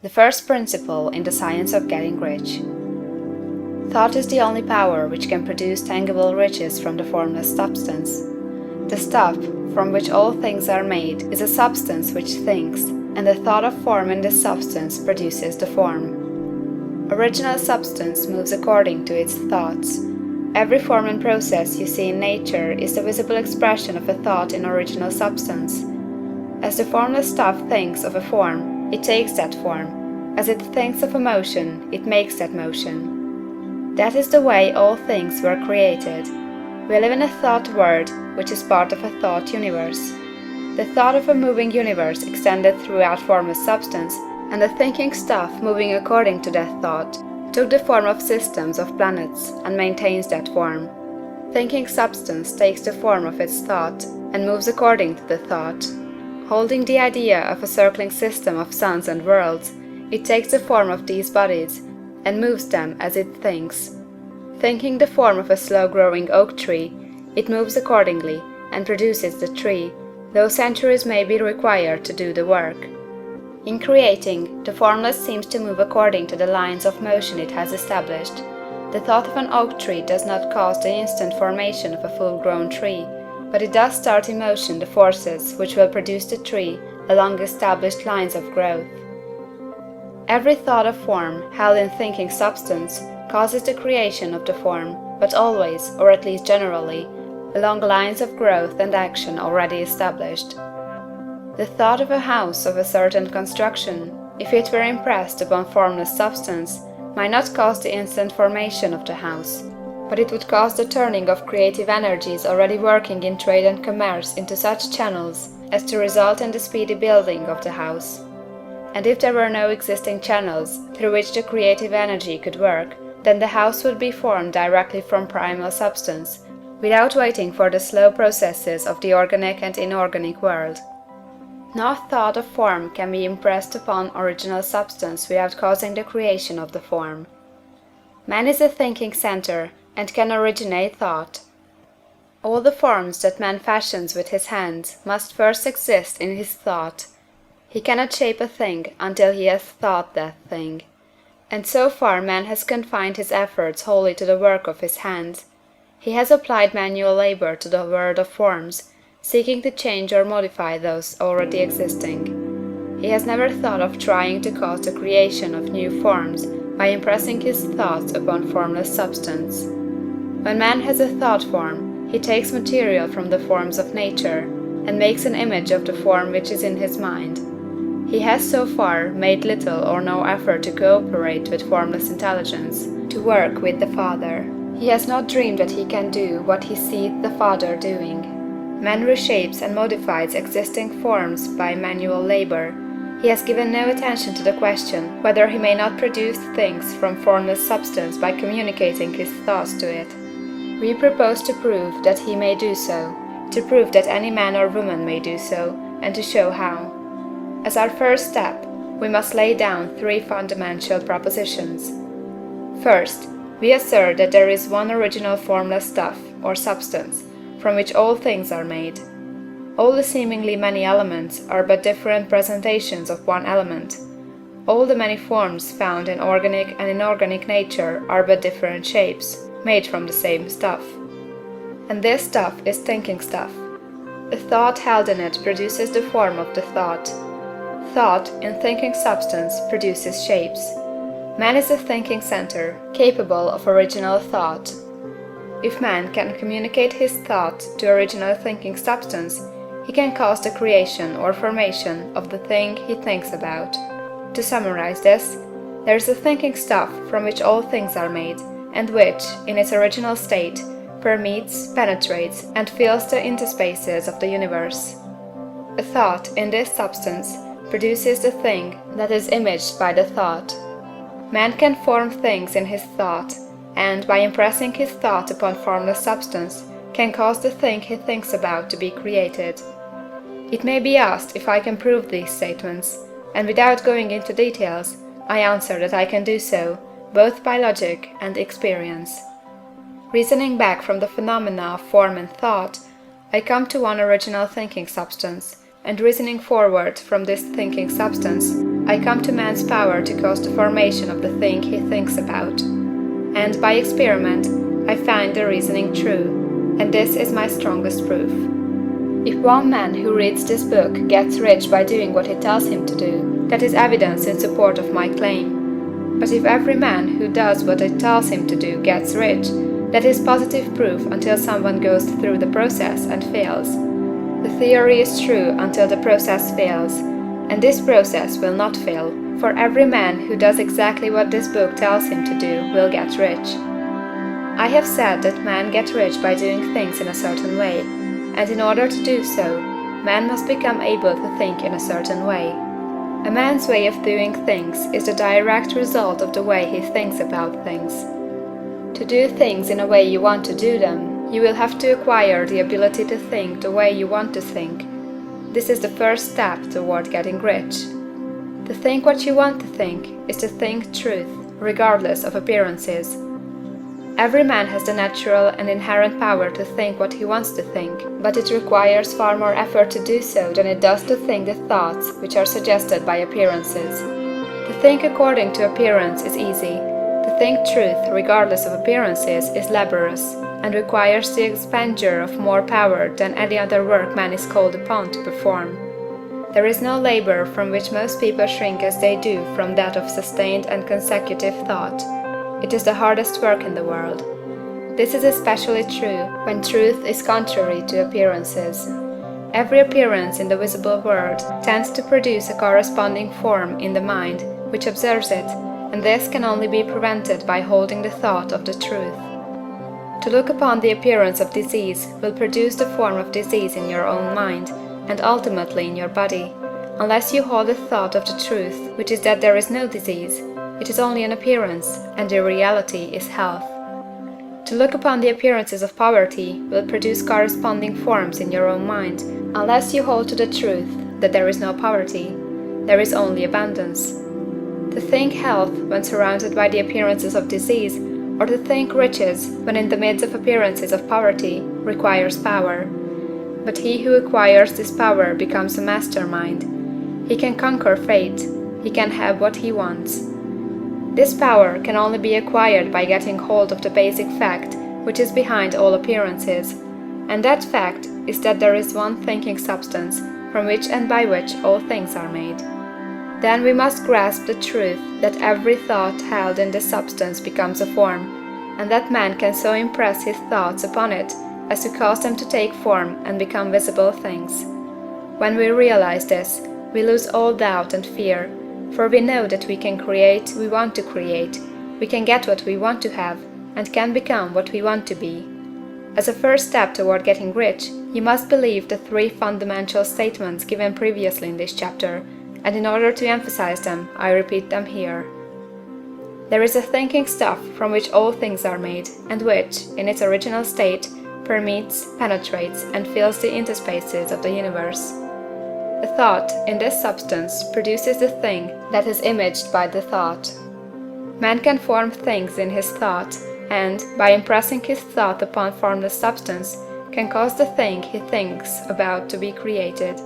The first principle in the science of getting rich. Thought is the only power which can produce tangible riches from the formless substance. The stuff from which all things are made is a substance which thinks, and the thought of form in this substance produces the form. Original substance moves according to its thoughts. Every form and process you see in nature is the visible expression of a thought in original substance. As the formless stuff thinks of a form, it takes that form. As it thinks of a motion, it makes that motion. That is the way all things were created. We live in a thought world, which is part of a thought universe. The thought of a moving universe extended throughout formless substance, and the thinking stuff moving according to that thought took the form of systems of planets and maintains that form. Thinking substance takes the form of its thought and moves according to the thought. Holding the idea of a circling system of suns and worlds, it takes the form of these bodies and moves them as it thinks. Thinking the form of a slow-growing oak tree, it moves accordingly and produces the tree, though centuries may be required to do the work. In creating, the formless seems to move according to the lines of motion it has established. The thought of an oak tree does not cause the instant formation of a full-grown tree, but it does start in motion the forces which will produce the tree along established lines of growth. Every thought of form held in thinking substance causes the creation of the form, but always, or at least generally, along lines of growth and action already established. The thought of a house of a certain construction, if it were impressed upon formless substance, might not cause the instant formation of the house, but it would cause the turning of creative energies already working in trade and commerce into such channels as to result in the speedy building of the house. And if there were no existing channels through which the creative energy could work, then the house would be formed directly from primal substance, without waiting for the slow processes of the organic and inorganic world. No thought of form can be impressed upon original substance without causing the creation of the form. Man is a thinking center, and can originate thought. All the forms that man fashions with his hands must first exist in his thought. He cannot shape a thing until he has thought that thing. And so far man has confined his efforts wholly to the work of his hands. He has applied manual labor to the world of forms, seeking to change or modify those already existing. He has never thought of trying to cause the creation of new forms by impressing his thoughts upon formless substance. When man has a thought form, he takes material from the forms of nature, and makes an image of the form which is in his mind. He has so far made little or no effort to cooperate with formless intelligence, to work with the Father. He has not dreamed that he can do what he seeth the Father doing. Man reshapes and modifies existing forms by manual labor. He has given no attention to the question whether he may not produce things from formless substance by communicating his thoughts to it. We propose to prove that he may do so, to prove that any man or woman may do so, and to show how. As our first step, we must lay down three fundamental propositions. First, we assert that there is one original formless stuff, or substance, from which all things are made. All the seemingly many elements are but different presentations of one element. All the many forms found in organic and inorganic nature are but different shapes, made from the same stuff. And this stuff is thinking stuff. A thought held in it produces the form of the thought. Thought, in thinking substance, produces shapes. Man is a thinking center, capable of original thought. If man can communicate his thought to original thinking substance, he can cause the creation or formation of the thing he thinks about. To summarize this, there is a thinking stuff from which all things are made, and which, in its original state, permeates, penetrates, and fills the interspaces of the universe. A thought, in this substance, produces the thing that is imaged by the thought. Man can form things in his thought, and, by impressing his thought upon formless substance, can cause the thing he thinks about to be created. It may be asked if I can prove these statements, and without going into details, I answer that I can do so, both by logic and experience. Reasoning back from the phenomena of form and thought, I come to one original thinking substance, and reasoning forward from this thinking substance, I come to man's power to cause the formation of the thing he thinks about. And by experiment, I find the reasoning true, and this is my strongest proof. If one man who reads this book gets rich by doing what it tells him to do, that is evidence in support of my claim. But if every man who does what it tells him to do gets rich, that is positive proof until someone goes through the process and fails. The theory is true until the process fails, and this process will not fail, for every man who does exactly what this book tells him to do will get rich. I have said that men get rich by doing things in a certain way, and in order to do so, man must become able to think in a certain way. A man's way of doing things is the direct result of the way he thinks about things. To do things in a way you want to do them, you will have to acquire the ability to think the way you want to think. This is the first step toward getting rich. To think what you want to think is to think truth, regardless of appearances. Every man has the natural and inherent power to think what he wants to think, but it requires far more effort to do so than it does to think the thoughts which are suggested by appearances. To think according to appearance is easy. To think truth regardless of appearances is laborious, and requires the expenditure of more power than any other work man is called upon to perform. There is no labor from which most people shrink as they do from that of sustained and consecutive thought. It is the hardest work in the world. This is especially true when truth is contrary to appearances. Every appearance in the visible world tends to produce a corresponding form in the mind which observes it, and this can only be prevented by holding the thought of the truth. To look upon the appearance of disease will produce the form of disease in your own mind, and ultimately in your body, unless you hold the thought of the truth, which is that there is no disease. It is only an appearance, and the reality is health. To look upon the appearances of poverty will produce corresponding forms in your own mind, unless you hold to the truth that there is no poverty. There is only abundance. To think health when surrounded by the appearances of disease, or to think riches when in the midst of appearances of poverty, requires power. But he who acquires this power becomes a mastermind. He can conquer fate. He can have what he wants. This power can only be acquired by getting hold of the basic fact which is behind all appearances, and that fact is that there is one thinking substance from which and by which all things are made. Then we must grasp the truth that every thought held in this substance becomes a form, and that man can so impress his thoughts upon it as to cause them to take form and become visible things. When we realize this, we lose all doubt and fear, for we know that we can create we want to create, we can get what we want to have, and can become what we want to be. As a first step toward getting rich, you must believe the three fundamental statements given previously in this chapter, and in order to emphasize them, I repeat them here. There is a thinking stuff from which all things are made, and which, in its original state, permeates, penetrates, and fills the interspaces of the universe. The thought, in this substance, produces the thing that is imaged by the thought. Man can form things in his thought, and, by impressing his thought upon formless substance, can cause the thing he thinks about to be created.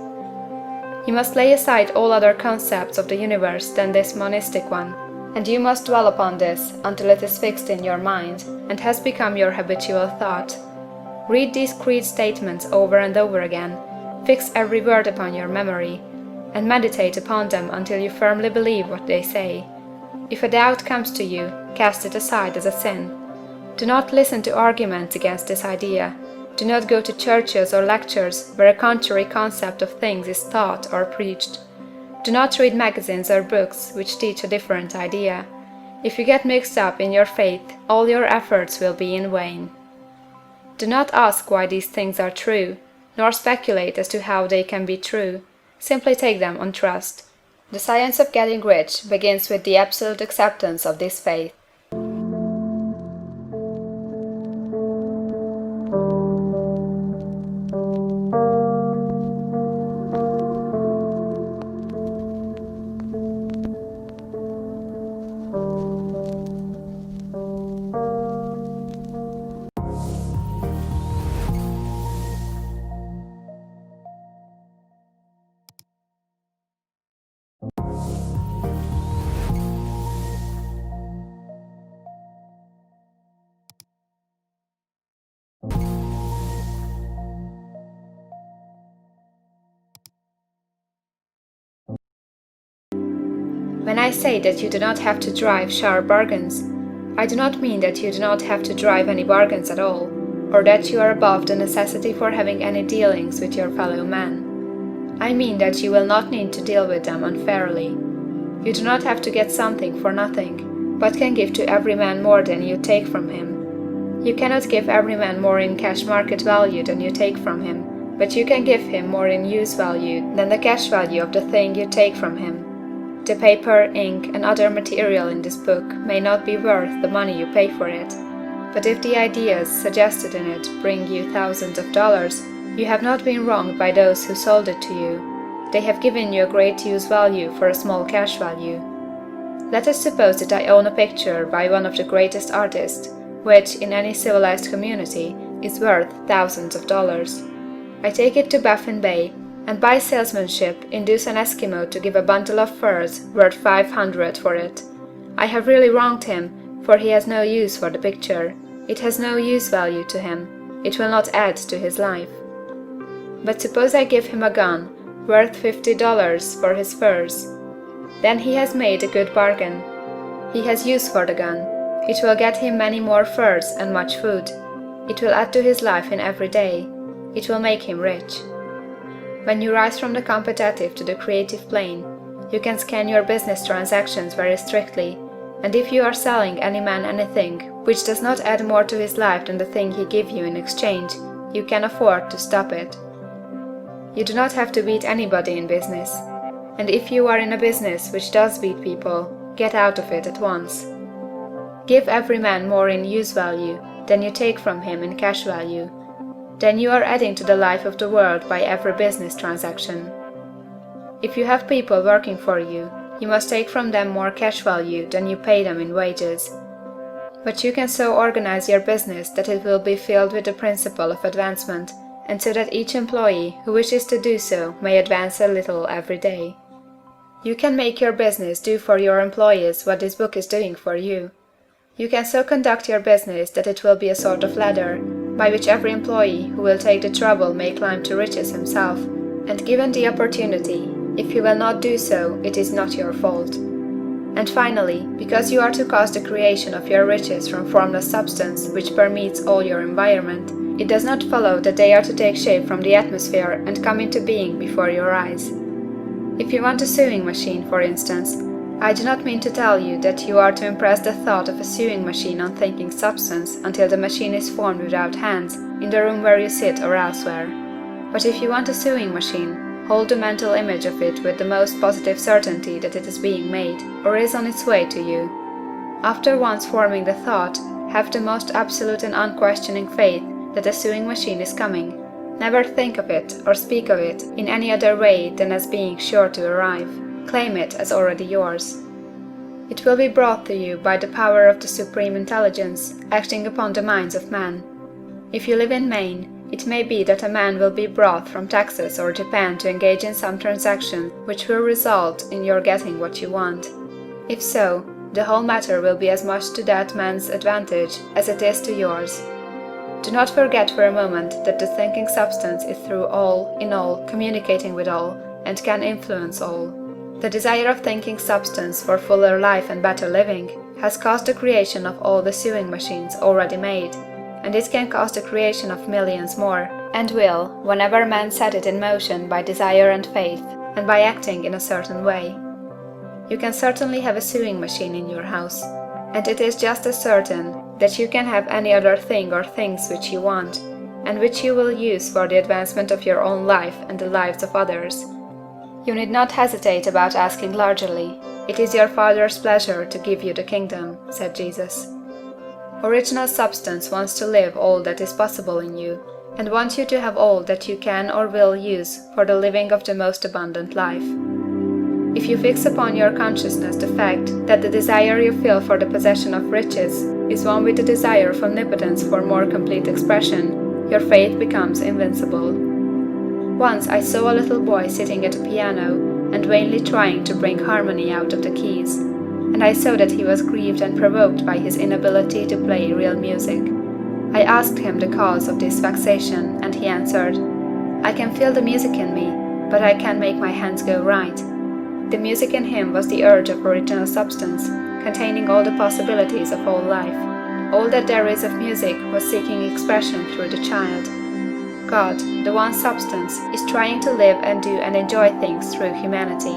You must lay aside all other concepts of the universe than this monistic one, and you must dwell upon this until it is fixed in your mind, and has become your habitual thought. Read these creed statements over and over again, fix every word upon your memory, and meditate upon them until you firmly believe what they say. If a doubt comes to you, cast it aside as a sin. Do not listen to arguments against this idea. Do not go to churches or lectures where a contrary concept of things is taught or preached. Do not read magazines or books which teach a different idea. If you get mixed up in your faith, all your efforts will be in vain. Do not ask why these things are true, nor speculate as to how they can be true. Simply take them on trust. The science of getting rich begins with the absolute acceptance of this faith. When I say that you do not have to drive sharp bargains, I do not mean that you do not have to drive any bargains at all, or that you are above the necessity for having any dealings with your fellow men. I mean that you will not need to deal with them unfairly. You do not have to get something for nothing, but can give to every man more than you take from him. You cannot give every man more in cash market value than you take from him, but you can give him more in use value than the cash value of the thing you take from him. The paper, ink, and other material in this book may not be worth the money you pay for it, but if the ideas suggested in it bring you thousands of dollars, you have not been wronged by those who sold it to you. They have given you a great use value for a small cash value. Let us suppose that I own a picture by one of the greatest artists, which, in any civilized community, is worth thousands of dollars. I take it to Baffin Bay, and by salesmanship induce an Eskimo to give a bundle of furs worth 500 for it. I have really wronged him, for he has no use for the picture. It has no use value to him. It will not add to his life. But suppose I give him a gun, worth $50 for his furs. Then he has made a good bargain. He has use for the gun. It will get him many more furs and much food. It will add to his life in every day. It will make him rich. When you rise from the competitive to the creative plane, you can scan your business transactions very strictly, and if you are selling any man anything which does not add more to his life than the thing he gives you in exchange, you can afford to stop it. You do not have to beat anybody in business, and if you are in a business which does beat people, get out of it at once. Give every man more in use value than you take from him in cash value. Then you are adding to the life of the world by every business transaction. If you have people working for you, you must take from them more cash value than you pay them in wages. But you can so organize your business that it will be filled with the principle of advancement, and so that each employee who wishes to do so may advance a little every day. You can make your business do for your employees what this book is doing for you. You can so conduct your business that it will be a sort of ladder, by which every employee who will take the trouble may climb to riches himself, and given the opportunity, if he will not do so, it is not your fault. And finally, because you are to cause the creation of your riches from formless substance which permeates all your environment, it does not follow that they are to take shape from the atmosphere and come into being before your eyes. If you want a sewing machine, for instance, I do not mean to tell you that you are to impress the thought of a sewing machine on thinking substance until the machine is formed without hands, in the room where you sit or elsewhere. But if you want a sewing machine, hold the mental image of it with the most positive certainty that it is being made, or is on its way to you. After once forming the thought, have the most absolute and unquestioning faith that a sewing machine is coming. Never think of it or speak of it in any other way than as being sure to arrive. Claim it as already yours. It will be brought to you by the power of the Supreme Intelligence acting upon the minds of men. If you live in Maine, it may be that a man will be brought from Texas or Japan to engage in some transaction which will result in your getting what you want. If so, the whole matter will be as much to that man's advantage as it is to yours. Do not forget for a moment that the thinking substance is through all, in all, communicating with all, and can influence all. The desire of thinking substance for fuller life and better living has caused the creation of all the sewing machines already made, and it can cause the creation of millions more, and will, whenever men set it in motion by desire and faith, and by acting in a certain way. You can certainly have a sewing machine in your house, and it is just as certain that you can have any other thing or things which you want, and which you will use for the advancement of your own life and the lives of others. You need not hesitate about asking largely. It is your Father's pleasure to give you the kingdom, said Jesus. Original substance wants to live all that is possible in you, and wants you to have all that you can or will use for the living of the most abundant life. If you fix upon your consciousness the fact that the desire you feel for the possession of riches is one with the desire of omnipotence for more complete expression, your faith becomes invincible. Once I saw a little boy sitting at a piano and vainly trying to bring harmony out of the keys, and I saw that he was grieved and provoked by his inability to play real music. I asked him the cause of this vexation, and he answered, "I can feel the music in me, but I can't make my hands go right." The music in him was the urge of original substance, containing all the possibilities of all life. All that there is of music was seeking expression through the child. God, the one substance, is trying to live and do and enjoy things through humanity.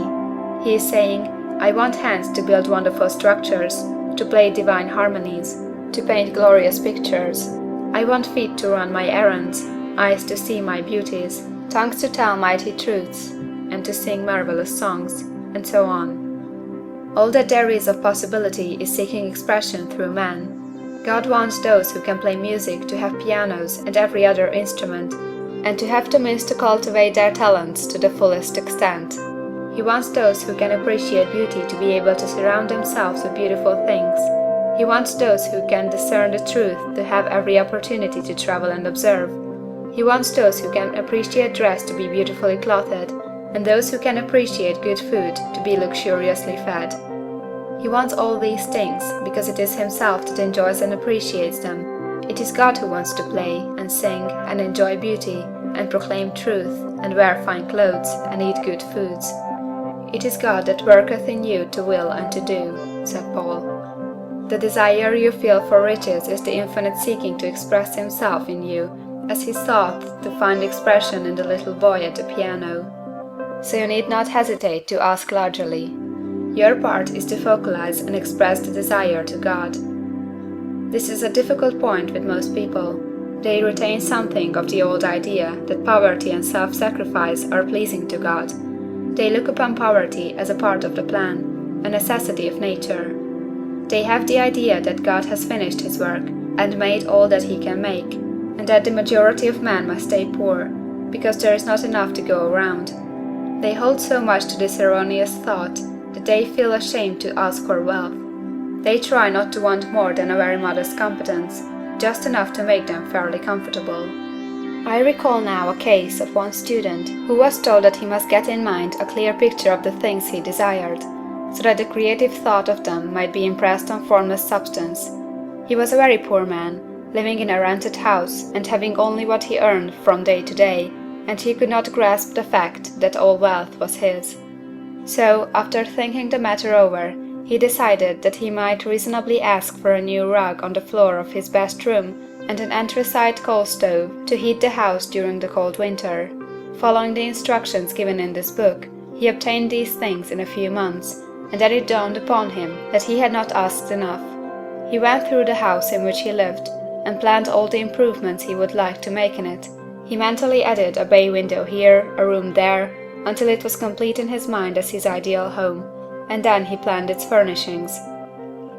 He is saying, I want hands to build wonderful structures, to play divine harmonies, to paint glorious pictures. I want feet to run my errands, eyes to see my beauties, tongues to tell mighty truths, and to sing marvelous songs, and so on. All that there is of possibility is seeking expression through man. God wants those who can play music to have pianos and every other instrument, and to have the means to cultivate their talents to the fullest extent. He wants those who can appreciate beauty to be able to surround themselves with beautiful things. He wants those who can discern the truth to have every opportunity to travel and observe. He wants those who can appreciate dress to be beautifully clothed, and those who can appreciate good food to be luxuriously fed. He wants all these things because it is himself that enjoys and appreciates them. It is God who wants to play and sing and enjoy beauty and proclaim truth and wear fine clothes and eat good foods. It is God that worketh in you to will and to do, said Paul. The desire you feel for riches is the infinite seeking to express himself in you, as he sought to find expression in the little boy at the piano. So you need not hesitate to ask largely. Your part is to focalize and express the desire to God. This is a difficult point with most people. They retain something of the old idea that poverty and self-sacrifice are pleasing to God. They look upon poverty as a part of the plan, a necessity of nature. They have the idea that God has finished his work and made all that he can make, and that the majority of men must stay poor, because there is not enough to go around. They hold so much to this erroneous thought that they feel ashamed to ask for wealth. They try not to want more than a very modest competence, just enough to make them fairly comfortable. I recall now a case of one student who was told that he must get in mind a clear picture of the things he desired, so that the creative thought of them might be impressed on formless substance. He was a very poor man, living in a rented house and having only what he earned from day to day, and he could not grasp the fact that all wealth was his. So, after thinking the matter over, he decided that he might reasonably ask for a new rug on the floor of his best room and an anthracite coal stove to heat the house during the cold winter. Following the instructions given in this book, he obtained these things in a few months, and then it dawned upon him that he had not asked enough. He went through the house in which he lived, and planned all the improvements he would like to make in it. He mentally added a bay window here, a room there, until it was complete in his mind as his ideal home, and then he planned its furnishings.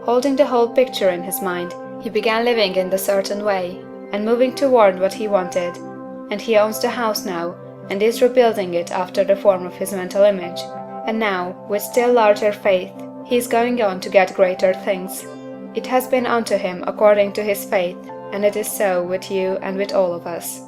Holding the whole picture in his mind, he began living in the certain way, and moving toward what he wanted, and he owns the house now, and is rebuilding it after the form of his mental image, and now, with still larger faith, he is going on to get greater things. It has been unto him according to his faith, and it is so with you and with all of us.